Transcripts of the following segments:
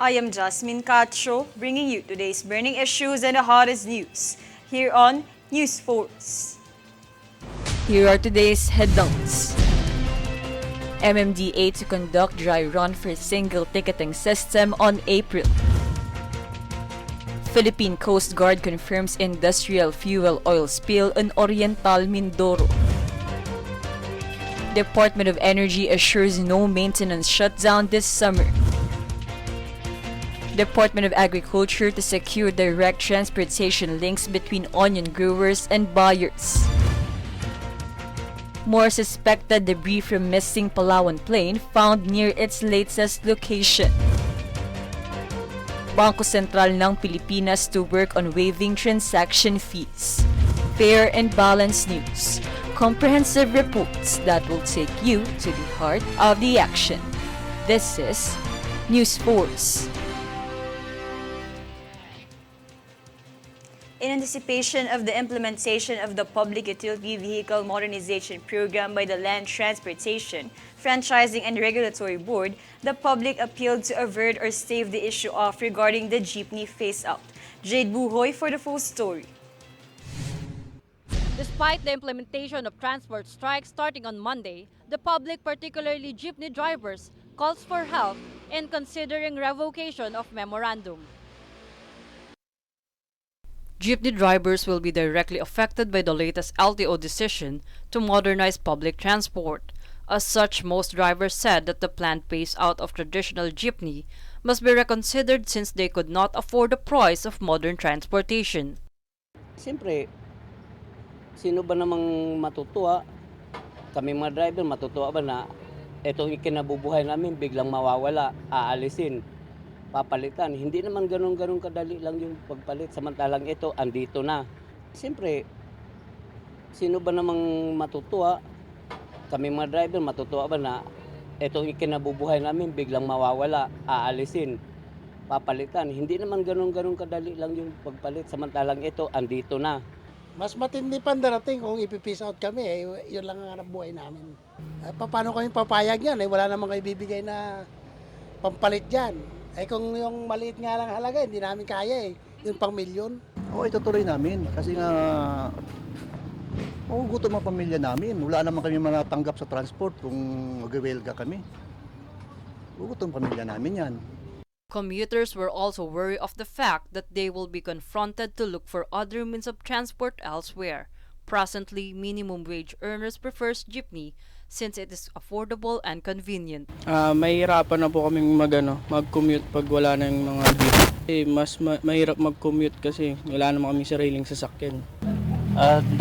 I am Jasmine Cacho, bringing you today's burning issues and the hottest news here on News Force. Here are today's headlines. MMDA to conduct dry run for single ticketing system on April. Philippine Coast Guard confirms industrial fuel oil spill on Oriental Mindoro. Department of Energy assures no maintenance shutdown this summer. Department of Agriculture to secure direct transportation links between onion growers and buyers. More suspected debris from missing Palawan plane found near its latest location. Bangko Sentral ng Pilipinas to work on waiving transaction fees. Fair and balanced news. Comprehensive reports that will take you to the heart of the action. This is News Force. In anticipation of the implementation of the Public Utility Vehicle Modernization Program by the Land Transportation, Franchising and Regulatory Board, the public appealed to avert or stave the issue off regarding the jeepney phase-out. Jade Buhoy for the full story. Despite the implementation of transport strikes starting on Monday, the public, particularly jeepney drivers, calls for help in considering revocation of memorandum. Jeepney drivers will be directly affected by the latest LTO decision to modernize public transport. As such, most drivers said that the planned phase-out of traditional jeepney must be reconsidered since they could not afford the price of modern transportation. Siyempre, sino ba namang matutuwa? Kami mga driver, matutuwa ba na itong ikinabubuhay namin biglang mawawala, aalisin, papalitan. Hindi naman ganun kadali lang yung pagpalit. Samantalang ito, andito na. Siyempre, sino ba namang matutuwa? Kami mga driver, matutuwa ba na itong ikinabubuhay namin biglang mawawala, aalisin, papalitan. Hindi naman ganun kadali lang yung pagpalit. Samantalang ito, andito na. Mas matindi pa darating kung ipipeace out kami, yun lang ang hanap buhay namin. Paano kami papayag yan? Wala namang kayo bibigay na pampalit dyan. Kung yung maliit nga lang halaga, hindi namin kaya yung pang milyon. Oo, itutuloy namin kasi nga magugutom ang pamilya namin. Wala naman kami manatanggap sa transport kung mag-welga kami. Magugutom pamilya namin yan. Commuters were also worried of the fact that they will be confronted to look for other means of transport elsewhere. Presently, minimum wage earners prefers jeepney since it is affordable and convenient. Mahirapan na po kaming mag-commute pag wala na yung mga jeep. Mas mahirap mag-commute kasi wala naman kaming sariling sasakyan.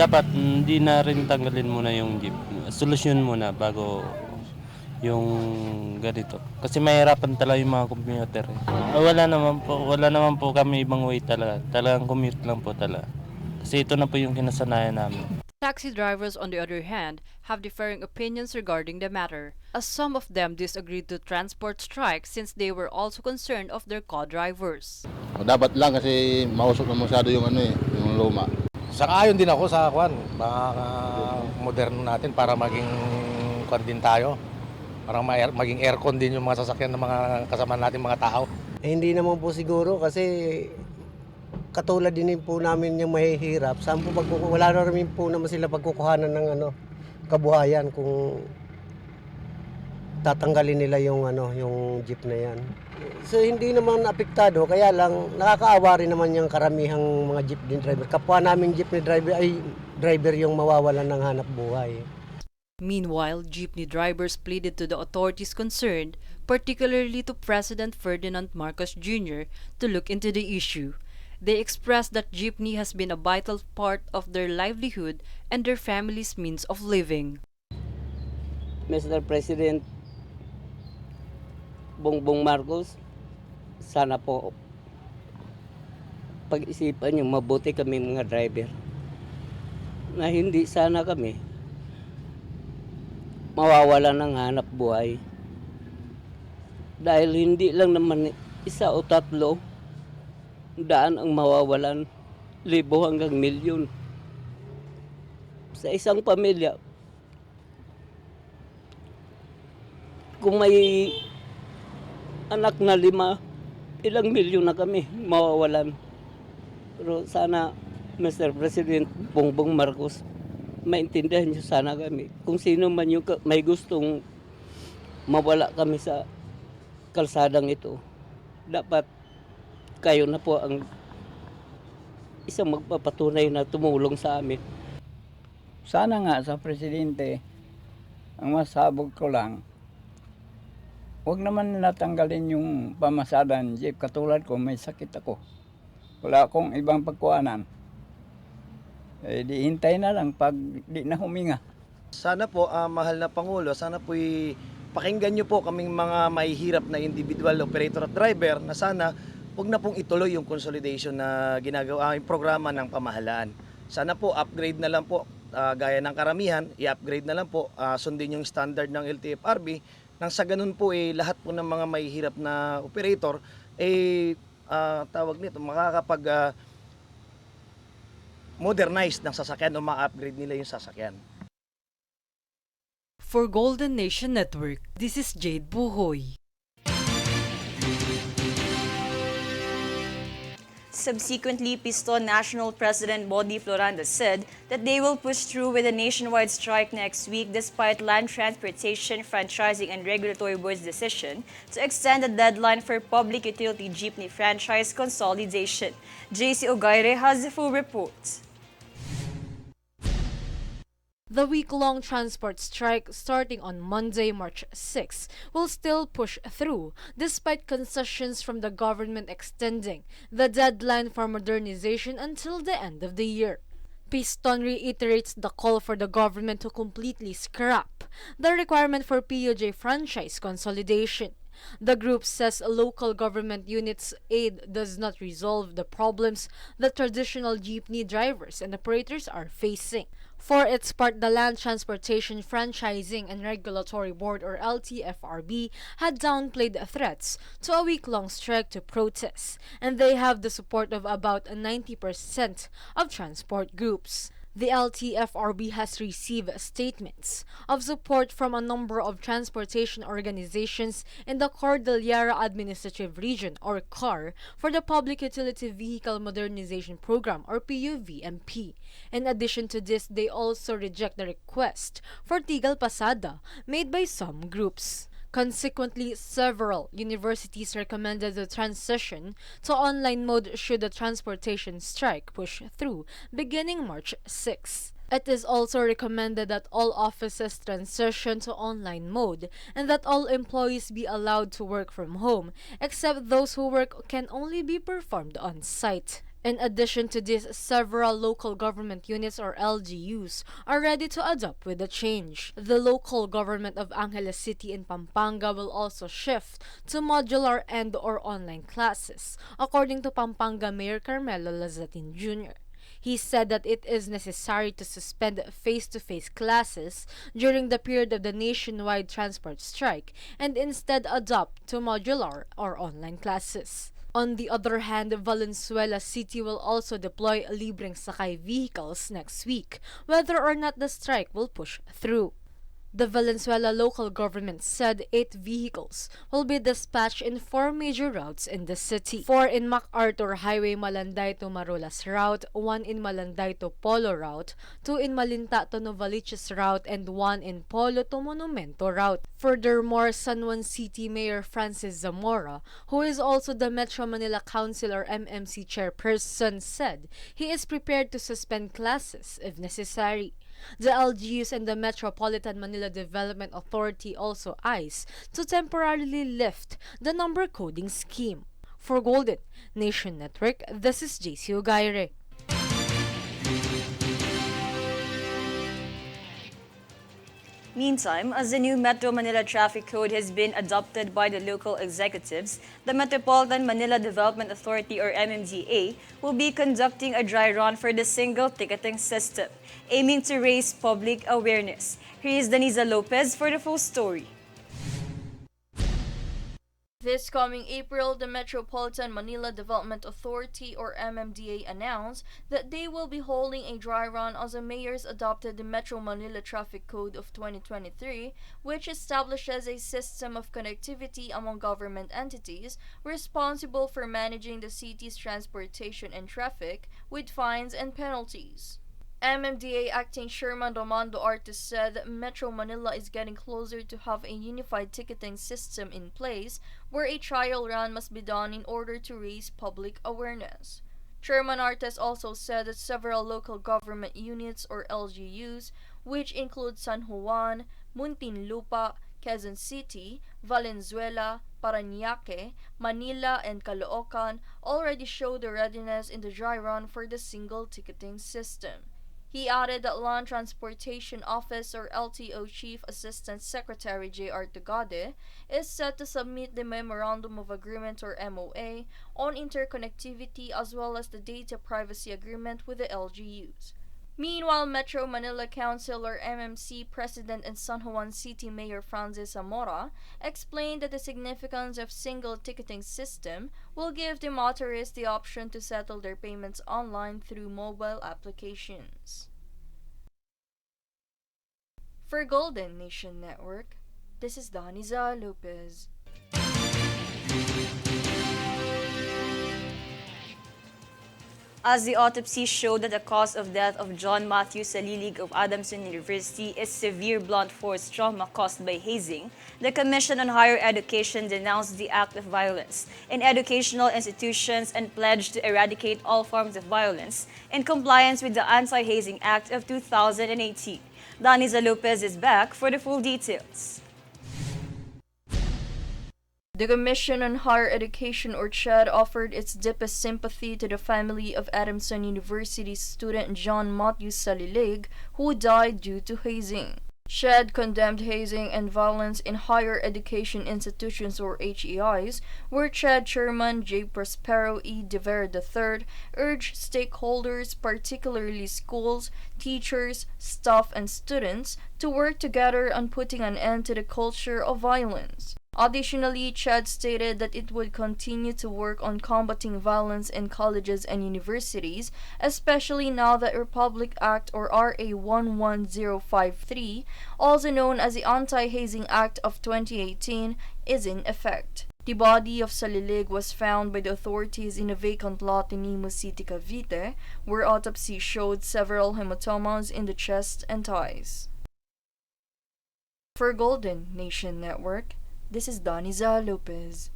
Dapat hindi na rin tanggalin muna yung jeep. Solusyon muna bago yung ganito. Kasi mahirapan talaga yung mga commuter. Wala naman po kami ibang way talaga. Talagang commute lang po talaga. Kasi ito na po yung kinasanayan namin. Taxi drivers, on the other hand, have differing opinions regarding the matter, as some of them disagreed to transport strike since they were also concerned of their co-drivers. Dapat lang kasi mausok na masyado yung yung luma. Sang-ayon din ako sa mga moderno natin para maging din tayo. Para maging aircon din yung mga sasakyan ng mga kasama natin mga tao. Hindi naman po siguro kasi katulad din po namin yung mahihirap. Saan po wala na rin po naman sila pagkukuhanan ng kabuhayan kung tatanggalin nila yung yung jeep na yan. So hindi naman apektado, kaya lang nakakaawa rin naman yung karamihang mga jeepney driver. Kapwa naming jeepney driver yung mawawalan ng hanap buhay. Meanwhile, jeepney drivers pleaded to the authorities concerned, particularly to President Ferdinand Marcos Jr., to look into the issue. They expressed that jeepney has been a vital part of their livelihood and their family's means of living. Mr. President Bongbong Marcos, sana po pag-isipan niyo mabuti kami mga driver na hindi sana kami mawawala ng hanap buhay. Dahil hindi lang naman isa o tatlo daan ang mawawalan, libo hanggang milyon. Sa isang pamilya, kung may anak na 5, ilang milyon na kami mawawalan. Pero sana, Mr. President Bongbong Marcos, maintindihan niyo sana kami. Kung sino man yung may gustong mawala kami sa kalsadang ito, dapat kayo na po ang isang magpapatunay na tumulong sa amin. Sana nga sa Presidente, ang masabog ko lang, huwag naman natanggalin yung pamasadan jeep. Katulad ko, may sakit ako. Wala akong ibang pagkuhanan. Di hintay na lang pag di na huminga. Sana po, mahal na Pangulo, sana po pakinggan nyo po kaming mga mahihirap na individual operator at driver na sana huwag na pong ituloy yung consolidation na ginagawa, yung programa ng pamahalaan. Sana po upgrade na lang po, gaya ng karamihan, i-upgrade na lang po, sundin yung standard ng LTFRB, nang sa ganun po lahat po ng mga mahihirap na operator tawag nito, makakapag modernize ng sasakyan o ma-upgrade nila yung sasakyan. For Golden Nation Network, this is Jade Buhoy. Subsequently, Piston National President Body Floranda said that they will push through with a nationwide strike next week despite Land Transportation, Franchising and Regulatory Board's decision to extend the deadline for public utility jeepney franchise consolidation. JC Ogaire has the full report. The week-long transport strike starting on Monday, March 6, will still push through despite concessions from the government extending the deadline for modernization until the end of the year. Piston reiterates the call for the government to completely scrap the requirement for PUJ franchise consolidation. The group says local government units' aid does not resolve the problems that traditional jeepney drivers and operators are facing. For its part, the Land Transportation, Franchising and Regulatory Board or LTFRB had downplayed threats to a week-long strike to protest, and they have the support of about 90% of transport groups. The LTFRB has received statements of support from a number of transportation organizations in the Cordillera Administrative Region or CAR for the Public Utility Vehicle Modernization Program or PUVMP. In addition to this, they also reject the request for Tigal Pasada made by some groups. Consequently, several universities recommended the transition to online mode should the transportation strike push through beginning March 6. It is also recommended that all offices transition to online mode and that all employees be allowed to work from home, except those whose work can only be performed on site. In addition to this, several local government units or LGUs are ready to adapt with the change. The local government of Angeles City in Pampanga will also shift to modular and or online classes, according to Pampanga Mayor Carmelo Lazatin Jr. He said that it is necessary to suspend face-to-face classes during the period of the nationwide transport strike and instead adopt to modular or online classes. On the other hand, Valenzuela City will also deploy libreng sakay vehicles next week, whether or not the strike will push through. The Valenzuela local government said 8 vehicles will be dispatched in 4 major routes in the city. 4 in MacArthur Highway Malanday to Marulas route, 1 in Malanday to Polo route, 2 in Malinta to Novaliches route, and 1 in Polo to Monumento route. Furthermore, San Juan City Mayor Francis Zamora, who is also the Metro Manila Council or MMC chairperson, said he is prepared to suspend classes if necessary. The LGUs and the Metropolitan Manila Development Authority also eyes to temporarily lift the number coding scheme. For Golden Nation Network, this is JC Ogaire. Meantime, as the new Metro Manila Traffic Code has been adopted by the local executives, the Metropolitan Manila Development Authority or MMDA will be conducting a dry run for the single ticketing system, aiming to raise public awareness. Here is Daniza Lopez for the full story. This coming April, the Metropolitan Manila Development Authority or MMDA announced that they will be holding a dry run as the mayors adopted the Metro Manila Traffic Code of 2023, which establishes a system of connectivity among government entities responsible for managing the city's transportation and traffic with fines and penalties. MMDA Acting Chairman Romando Artes said that Metro Manila is getting closer to have a unified ticketing system in place where a trial run must be done in order to raise public awareness. Chairman Artes also said that several local government units or LGUs, which include San Juan, Muntinlupa, Quezon City, Valenzuela, Parañaque, Manila, and Caloocan already show their readiness in the dry run for the single ticketing system. He added that Land Transportation Office or LTO Chief Assistant Secretary J.R. Tugade is set to submit the Memorandum of Agreement or MOA on interconnectivity as well as the Data Privacy Agreement with the LGUs. Meanwhile, Metro Manila Council or MMC President and San Juan City Mayor Francis Zamora explained that the significance of single ticketing system will give the motorists the option to settle their payments online through mobile applications. For Golden Nation Network, this is Daniza Lopez. As the autopsy showed that the cause of death of John Matthew Salilig of Adamson University is severe blunt force trauma caused by hazing, the Commission on Higher Education denounced the act of violence in educational institutions and pledged to eradicate all forms of violence in compliance with the Anti-Hazing Act of 2018. Daniza Lopez is back for the full details. The Commission on Higher Education or CHED offered its deepest sympathy to the family of Adamson University student John Matthew Salilig, who died due to hazing. CHED condemned hazing and violence in higher education institutions or HEIs, where CHED Chairman J. Prospero E. De Vera III urged stakeholders, particularly schools, teachers, staff, and students, to work together on putting an end to the culture of violence. Additionally, CHED stated that it would continue to work on combating violence in colleges and universities, especially now that Republic Act or RA 11053, also known as the Anti-Hazing Act of 2018, is in effect. The body of Salilig was found by the authorities in a vacant lot in Imus City, Cavite, where autopsy showed several hematomas in the chest and thighs. For Golden Nation Network, this is Daniza Lopez.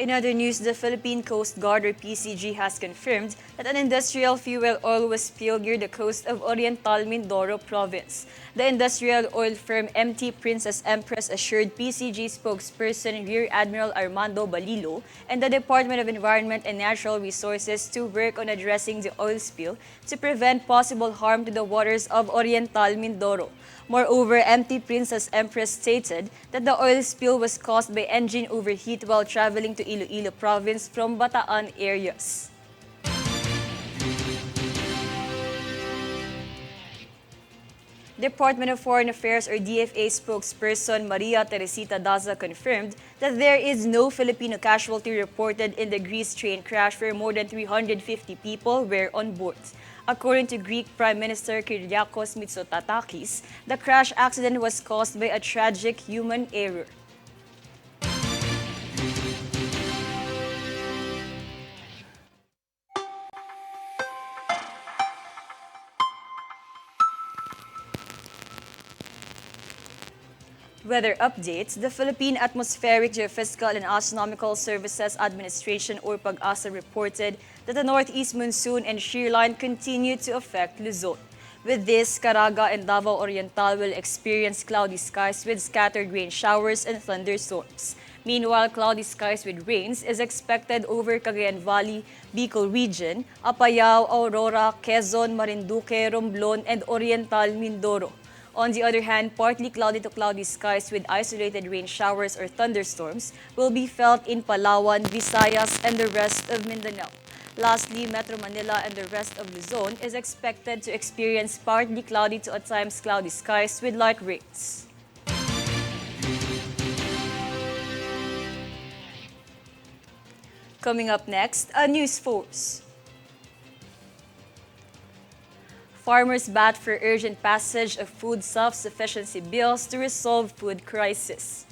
In other news, the Philippine Coast Guard or PCG has confirmed that an industrial fuel oil was spilled near the coast of Oriental Mindoro Province. The industrial oil firm MT Princess Empress assured PCG spokesperson Rear Admiral Armando Balilo and the Department of Environment and Natural Resources to work on addressing the oil spill to prevent possible harm to the waters of Oriental Mindoro. Moreover, MT Princess Empress stated that the oil spill was caused by engine overheat while traveling to Iloilo Province from Bataan areas. Department of Foreign Affairs or DFA spokesperson Maria Teresita Daza confirmed that there is no Filipino casualty reported in the Greece train crash where more than 350 people were on board. According to Greek Prime Minister Kyriakos Mitsotakis, the crash accident was caused by a tragic human error. Weather updates. The Philippine Atmospheric, Geophysical and Astronomical Services Administration or PAG-ASA reported that the northeast monsoon and shear line continue to affect Luzon. With this, Caraga and Davao Oriental will experience cloudy skies with scattered rain showers and thunderstorms. Meanwhile, cloudy skies with rains is expected over Cagayan Valley, Bicol Region, Apayao, Aurora, Quezon, Marinduque, Romblon, and Oriental Mindoro. On the other hand, partly cloudy to cloudy skies with isolated rain showers or thunderstorms will be felt in Palawan, Visayas, and the rest of Mindanao. Lastly, Metro Manila and the rest of Luzon is expected to experience partly cloudy to at times cloudy skies with light rains. Coming up next, a news force. Farmers bat for urgent passage of food self-sufficiency bills to resolve food crisis.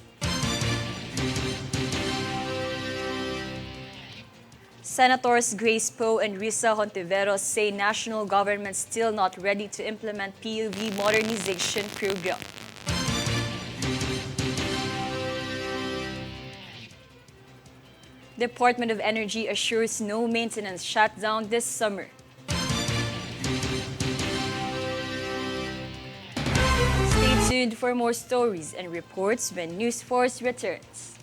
Senators Grace Poe and Risa Hontiveros say national government still not ready to implement PUV modernization program. Department of Energy assures no maintenance shutdown this summer. Stay tuned for more stories and reports when News Force returns.